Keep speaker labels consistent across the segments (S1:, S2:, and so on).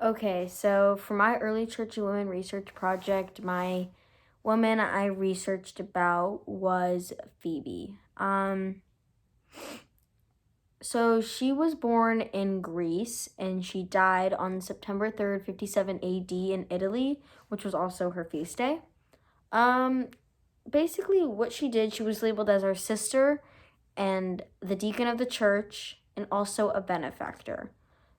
S1: Okay, so for my early church and women research project, my woman I researched about was Phoebe. So she was born in Greece and she died on September 3rd, 57 AD in Italy, which was also her feast day. Um, Basically, what she did, she was labeled as our sister and the deacon of the church and also a benefactor.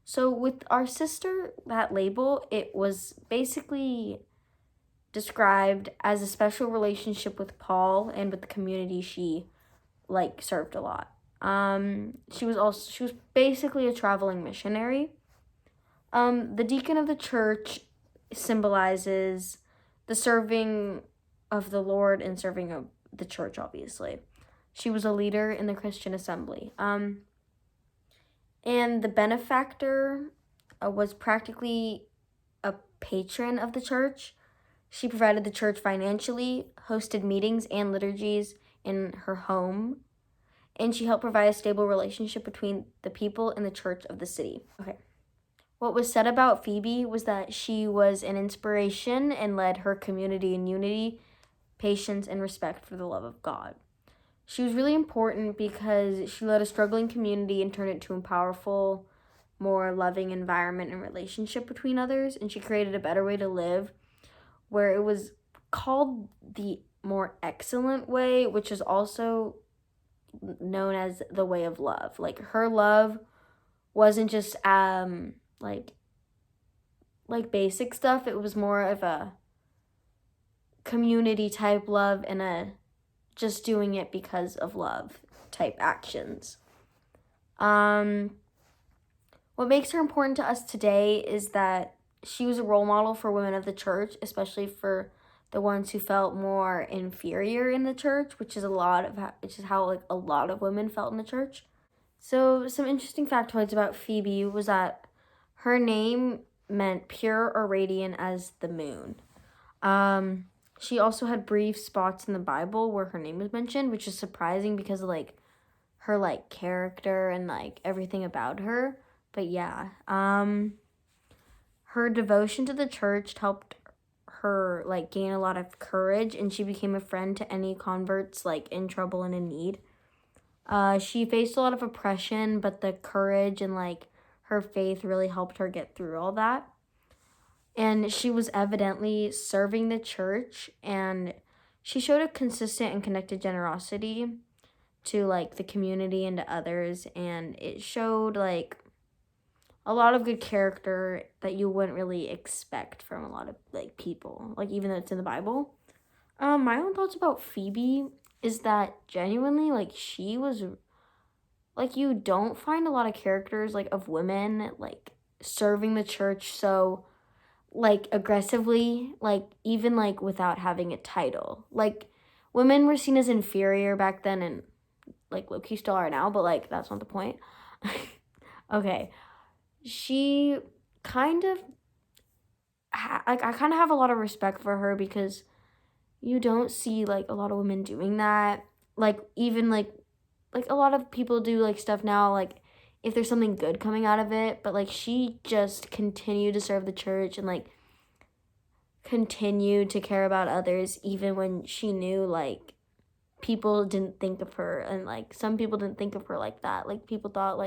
S1: So with our sister, that label, it was basically described as a special relationship with Paul and with the community she served a lot. She was basically a traveling missionary. The deacon of the church symbolizes the serving of the Lord and serving of the church, obviously. She was a leader in the Christian assembly. And the benefactor was practically a patron of the church. She provided the church financially, hosted meetings and liturgies in her home, and she helped provide a stable relationship between the people and the church of the city. Okay. What was said about Phoebe was that she was an inspiration and led her community in unity, patience, and respect for the love of God. She was really important because she led a struggling community and turned it to a powerful, more loving environment and relationship between others, and she created a better way to live where it was called the more excellent way, which is also known as the way of love. Like her love wasn't just like basic stuff. It was more of a community type love and a just doing it because of love type actions. What makes her important to us today is that she was a role model for women of the church, especially for the ones who felt more inferior in the church, which is how like a lot of women felt in the church. So some interesting factoids about Phoebe was that her name meant pure or radiant as the moon. She also had brief spots in the Bible where her name was mentioned, which is surprising because of her character and everything about her. But yeah, her devotion to the church helped her gain a lot of courage, and she became a friend to any converts in trouble and in need. She faced a lot of oppression, but the courage and her faith really helped her get through all that. And she was evidently serving the church, and she showed a consistent and connected generosity to the community and to others, and it showed a lot of good character that you wouldn't really expect from a lot of people, even though it's in the Bible. My own thoughts about Phoebe is that genuinely she was you don't find a lot of characters of women serving the church so aggressively, even without having a title. Women were seen as inferior back then, and low-key still are now, but that's not the point. Okay. She kind of I kind of have a lot of respect for her because you don't see a lot of women doing that. Even a lot of people do stuff now if there's something good coming out of it, but she just continued to serve the church and continued to care about others even when she knew people didn't think of her, and some people didn't think of her like that. People thought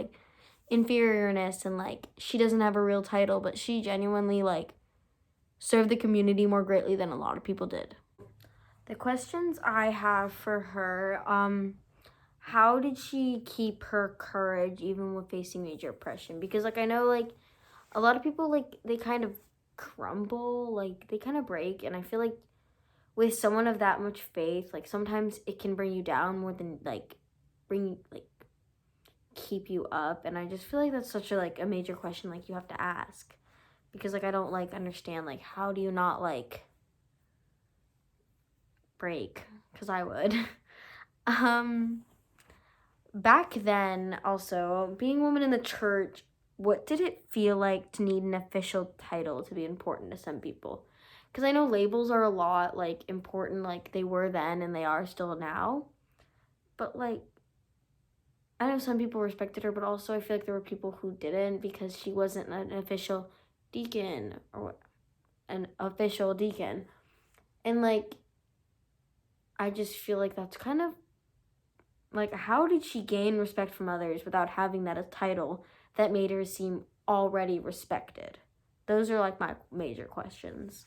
S1: inferiorness and she doesn't have a real title, but she genuinely served the community more greatly than a lot of people did. The questions I have for her, how did she keep her courage even with facing major oppression? Because I know a lot of people they kind of crumble, they kind of break, and I feel with someone of that much faith, sometimes it can bring you down more than bring keep you up. And I just feel that's such a major question you have to ask, because I don't understand how do you not break, because I would. Back then, also being a woman in the church, what did it feel like to need an official title to be important to some people? Because I know labels are a lot important, they were then and they are still now, but I know some people respected her, but also I feel there were people who didn't because she wasn't an official deacon or an official deacon. And like, I just feel like that's kind of like, how did she gain respect from others without having that a title that made her seem already respected? Those are like my major questions.